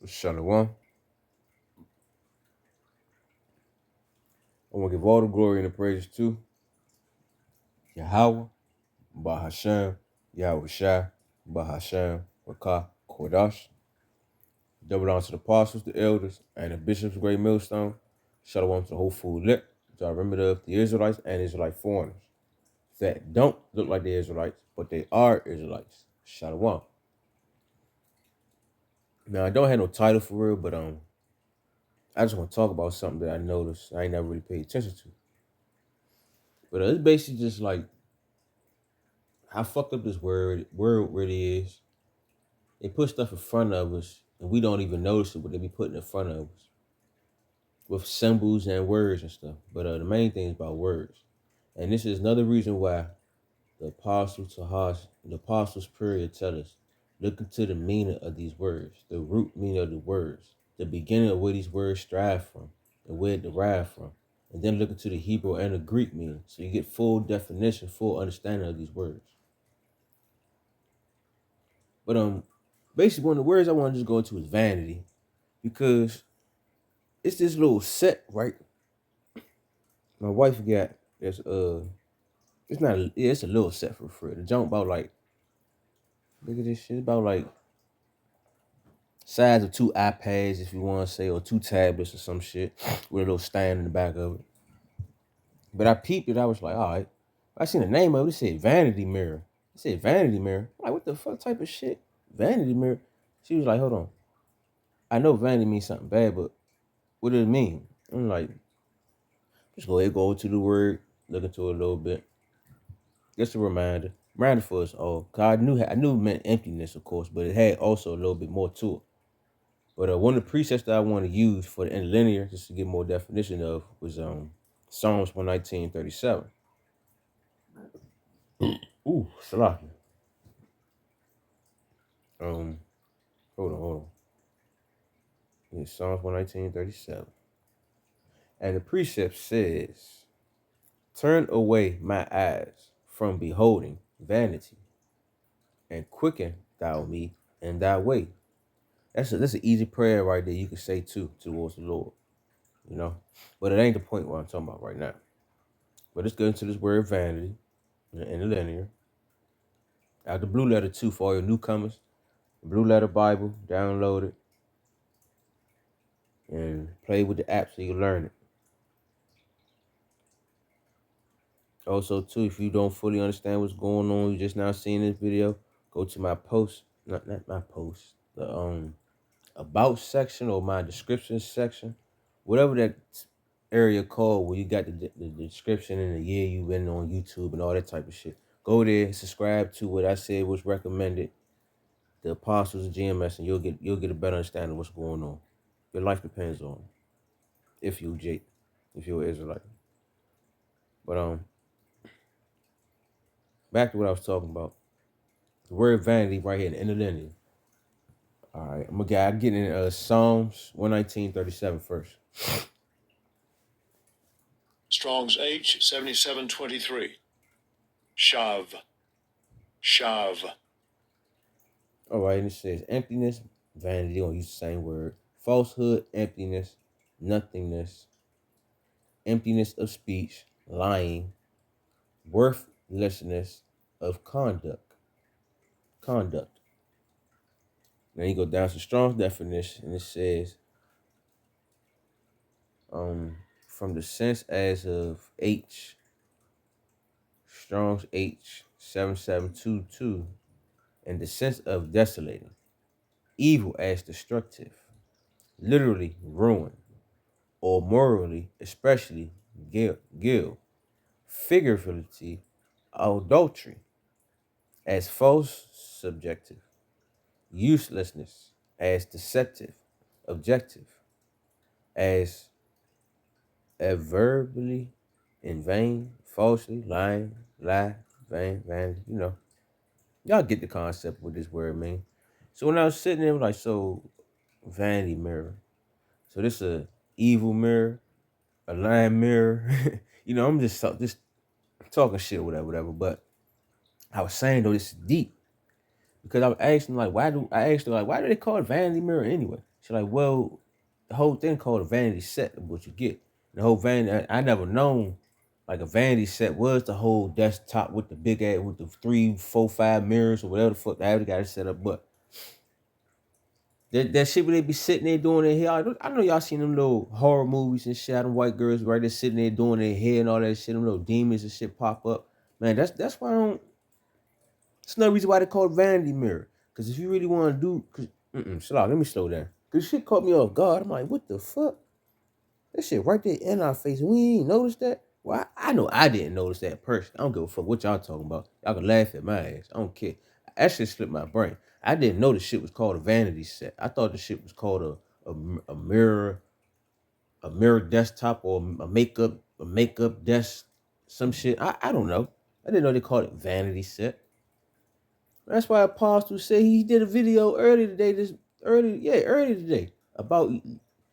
Shalom. I want to give all the glory and the praises to Yahweh, Bahashem, Yahweh Shai, Bahashem, Rakah, Kodash. Double honor to the apostles, the elders, and the bishops of Great Millstone. Shalom to the whole full lit. To our remember of the Israelites and Israelite foreigners that don't look like the Israelites, but they are Israelites. Shalom. Now, I don't have no title for real, but I just want to talk about something that I noticed I ain't never really paid attention to. But it's basically just like how fucked up this world really is. They put stuff in front of us and we don't even notice it, but they be putting in front of us with symbols and words and stuff. But the main thing is about words. And this is another reason why the apostles period tell us, look into the meaning of these words, the root meaning of the words, the beginning of where these words strive from and where it derived from. And then look into the Hebrew and the Greek meaning. So you get full definition, full understanding of these words. But basically one of the words I want to just go into is vanity. Because it's this little set, right? My wife got this it's not it's a little set for free. The junk about like, look at this shit, about like size of 2 iPads, if you want to say, or 2 tablets or some shit with a little stand in the back of it. But I peeped it, I was like, all right. I seen the name of it, it said Vanity Mirror. It said Vanity Mirror. I'm like, what the fuck type of shit? Vanity Mirror. She was like, hold on. I know vanity means something bad, but what does it mean? I'm like, just go ahead, go to the word, look into it a little bit. Just a reminder for us all. Cause I knew it meant emptiness, of course, but it had also a little bit more to it. But one of the precepts that I want to use for the interlinear, just to get more definition of, was Psalms 119:37. Ooh, Salaki. Hold on. Yeah, Psalms 119:37. And the precept says, turn away my eyes from beholding vanity, and quicken thou me in thy way. That's an easy prayer right there you can say too towards the Lord, you know. But it ain't the point what I'm talking about right now. But let's get into this word vanity in the linear. Out the Blue Letter too for all your newcomers. The Blue Letter Bible, download it and play with the app so you can learn it. Also too, if you don't fully understand what's going on, you just now seeing this video, go to my post, not my post, the about section or my description section, whatever that area called where you got the description and the year you've been on YouTube and all that type of shit. Go there, subscribe to what I said was recommended, the apostles of GMS, and you'll get a better understanding of what's going on. Your life depends on if you're an Israelite. But back to what I was talking about. The word vanity right here in the lineage. All right, I'm gonna get in Psalms 119:37 first. Strong's H 7723. Shav. All right, and it says emptiness, vanity. Don't use the same word. Falsehood, emptiness, nothingness, emptiness of speech, lying, worthlessness of conduct. Then you go down to Strong's definition, and it says, from the sense as of H, Strong's H 7722, and the sense of desolating, evil as destructive, literally ruin, or morally, especially guilt, figuratively, adultery, as false, subjective, uselessness, as deceptive, objective, as adverbally, in vain, falsely, lying, lie, vain, vanity, you know. Y'all get the concept what this word mean. So when I was sitting there, like, so vanity mirror. So this a evil mirror, a lying mirror. You know, I'm just talking shit, whatever. But I was saying though, this is deep because I was asking like, why do they call it vanity mirror anyway? She's like, well, the whole thing called a vanity set of what you get. The whole vanity, I never known like a vanity set was the whole desktop with the big ass with the 3, 4, 5 mirrors or whatever the fuck they got it set up. But that shit where they be sitting there doing their hair. I know y'all seen them little horror movies and shit. Them white girls right there sitting there doing their hair and all that shit. Them little demons and shit pop up. Man, that's why I don't. It's no reason why they call it vanity mirror. Cause if you really want to do, chill out. Let me slow down. Cause shit caught me off guard. I'm like, what the fuck? That shit right there in our face. We ain't noticed that. Well, I know I didn't notice that person. I don't give a fuck what y'all talking about. Y'all can laugh at my ass. I don't care. That shit slipped my brain. I didn't know the shit was called a vanity set. I thought the shit was called a mirror, a mirror desktop or a makeup desk, some shit. I don't know. I didn't know they called it vanity set. That's why Apostle said he did a video earlier today. Earlier today about.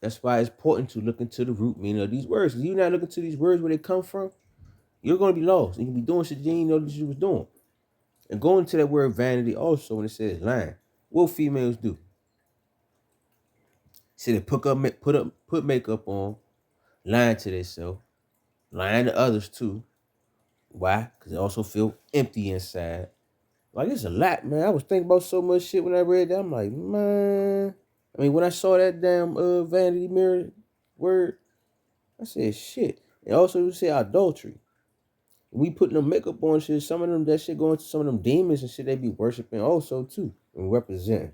That's why it's important to look into the root meaning of these words. If you're not looking to these words where they come from, you're gonna be lost. You can be doing shit you didn't know that you was doing. And going to that word vanity also when it says lying, what females do? See they put makeup on, lying to themselves, lying to others too. Why? Because they also feel empty inside. Like it's a lot, man. I was thinking about so much shit when I read that. I'm like, man. I mean, when I saw that damn vanity mirror word, I said shit. And also it said adultery. We putting them makeup on shit. Some of them that shit going to some of them demons and shit they be worshiping also too and representing.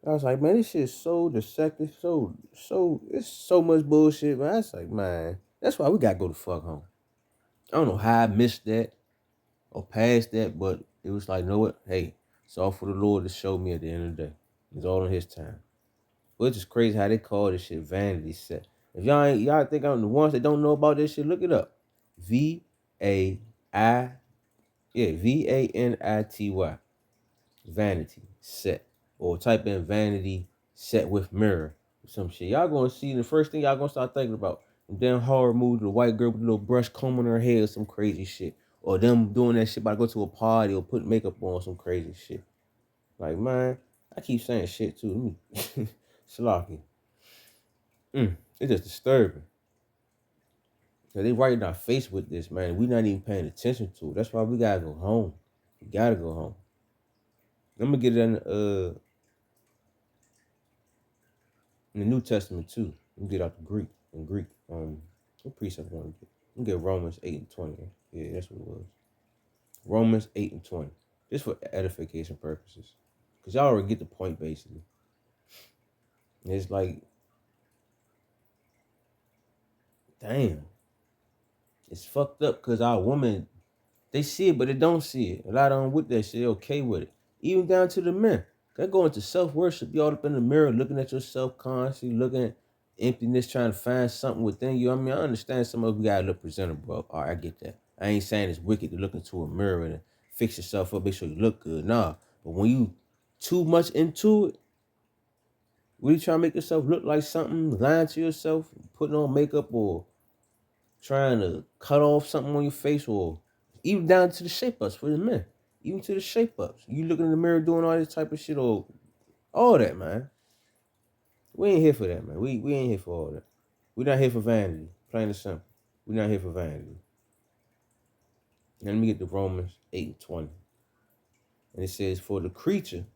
I was like, man, this shit is so deceptive, it's so much bullshit, man. I was like, man, that's why we gotta go the fuck home. I don't know how I missed that or past that, but it was like, you know what? Hey, it's all for the Lord to show me at the end of the day. It's all in His time. But it's just crazy how they call this shit vanity set. If y'all think I'm the ones that don't know about this shit, look it up. V A Vanity. Vanity set. Or type in vanity set with mirror or some shit. Y'all gonna see the first thing y'all gonna start thinking about. Them damn horror movie, the white girl with a little brush combing her hair or some crazy shit. Or them doing that shit about to go to a party or put makeup on some crazy shit. Like, man, I keep saying shit too. Slocky. It's just disturbing. Cause they right in our face with this, man. We not even paying attention to it. That's why we gotta go home. We gotta go home. I'm gonna get it in the New Testament too. I'm gonna get out the Greek. In Greek. What precept I want to get? I'm gonna get Romans 8:20. Yeah, that's what it was. Romans 8:20. Just for edification purposes. Cause y'all already get the point basically. It's like, damn. It's fucked up because our women, they see it, but they don't see it. A lot of them with that shit, they okay with it. Even down to the men. They go into self-worship, be all up in the mirror, looking at yourself constantly, looking at emptiness, trying to find something within you. I mean, I understand some of you gotta look presentable. All right, I get that. I ain't saying it's wicked to look into a mirror and fix yourself up, make sure you look good. Nah. But when you too much into it, when you trying to make yourself look like something, lying to yourself, putting on makeup or trying to cut off something on your face or even down to the shape ups for the men. Even to the shape ups. You looking in the mirror doing all this type of shit or all that, man. We ain't here for that, man. We ain't here for all that. We're not here for vanity. Plain and simple. We're not here for vanity. And let me get to Romans 8:20. And it says, for the creature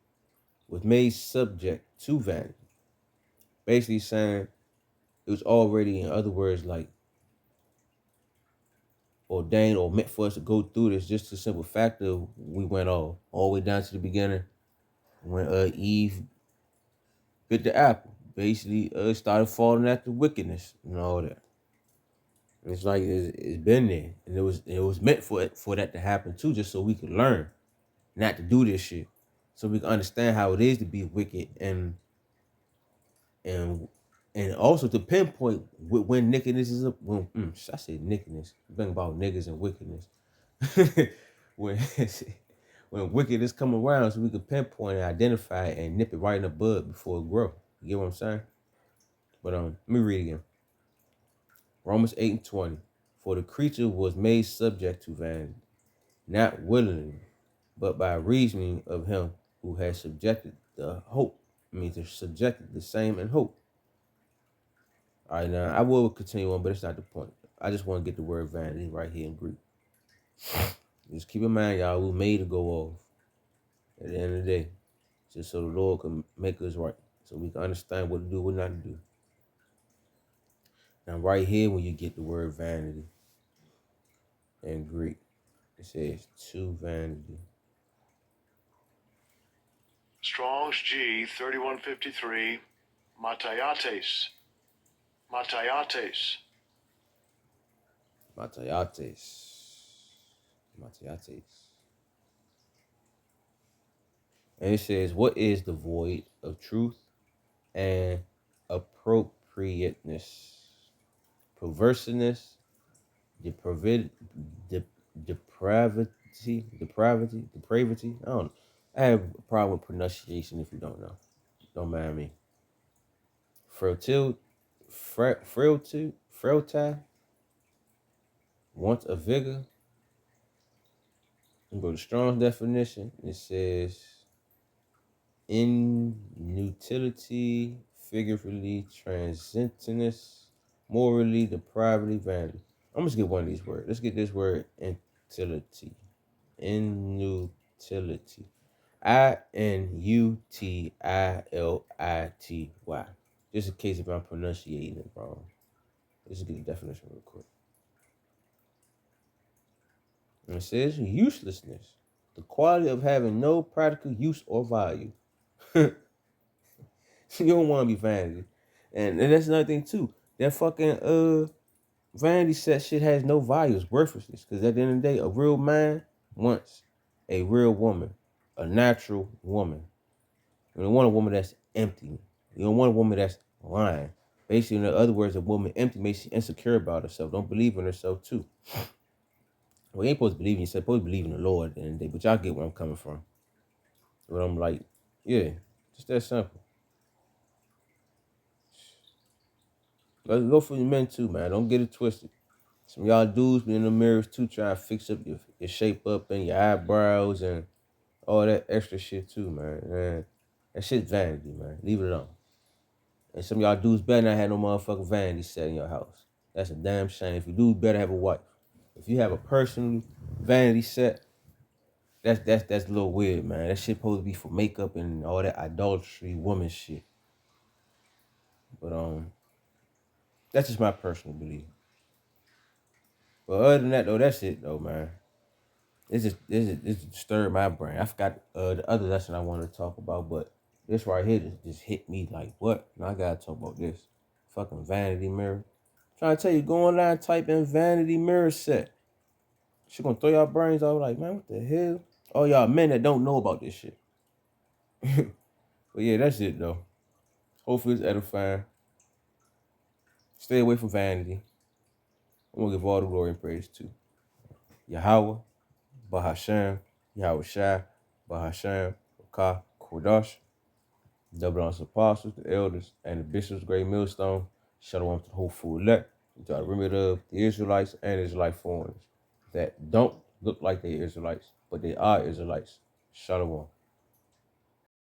was made subject to vanity. Basically saying it was already, in other words, like ordained or meant for us to go through this. Just the simple fact of we went all the way down to the beginning when Eve bit the apple. Basically, started falling after wickedness and all that. And it's like it's been there, and it was meant for that to happen too, just so we could learn not to do this shit, so we can understand how it is to be wicked and and also to pinpoint when nakedness is when I say nakedness, think about niggas and wickedness. when when wickedness come around, so we can pinpoint and identify it and nip it right in the bud before it grow. You get what I'm saying? But let me read again. Romans 8:20. For the creature was made subject to vanity, not willingly, but by reasoning of him who has subjected the hope I mean, they're subjected the same in hope. All right, now I will continue on, but it's not the point. I just want to get the word vanity right here in Greek. Just keep in mind, y'all, we made to go off at the end of the day, just so the Lord can make us right, so we can understand what to do, what not to do. Now, right here, when you get the word vanity in Greek, it says to vanity. Strong's G 3153. Matayates. Matayates. Matayates. Matayates. And it says, what is the void of truth and appropriateness, perverseness, depravity, depravity. I don't know. I have a problem with pronunciation if you don't know. Don't mind me. Frailty, want of vigor. You go to Strong's definition. It says inutility, figuratively, transcendentness, morally, depravity, vanity. I'm just get one of these words. Let's get this word inutility. Inutility. Inutility. Just in case if I'm pronunciating it wrong. Let's get the definition real quick. And it says uselessness. The quality of having no practical use or value. You don't want to be vanity. And that's another thing too. That fucking vanity set shit has no value. It's worthlessness. Because at the end of the day, a real man wants a real woman. A natural woman. You don't want a woman that's empty. You don't want a woman that's lying. Basically, in other words, a woman empty makes you insecure about herself. Don't believe in herself too. Well, you ain't supposed to believe in yourself. You're supposed to believe in the Lord at the end of the day. But y'all get where I'm coming from. But I'm like, yeah, just that simple. Let's go for your men too, man. Don't get it twisted. Some of y'all dudes be in the mirrors too, trying to fix up your shape up and your eyebrows and all that extra shit too, man. That shit's vanity, man. Leave it alone. And some of y'all dudes better not have no motherfucking vanity set in your house. That's a damn shame. If you do, better have a wife. If you have a personal vanity set, that's a little weird, man. That shit supposed to be for makeup and all that idolatry woman shit. But that's just my personal belief. But other than that though, that's it though, man. It's just disturbed my brain. I forgot the other lesson I wanted to talk about, but this right here just hit me like what? Now I gotta talk about this. Fucking vanity mirror. Trying to tell you, go online, type in vanity mirror set. She gonna throw y'all brains out like, man, what the hell? All y'all men that don't know about this shit. But yeah, that's it though. Hopefully it's edifying. Stay away from vanity. I'm gonna give all the glory and praise to Yahweh, Bahashem, Yahweh Shai, Bahashem, Ka, Kodash, double honors apostles, the elders, and the bishops, great millstone. Shalom to the whole full elect. To the remit of the Israelites and Israelite foreigners that don't look like they're Israelites, but they are Israelites. Shalom.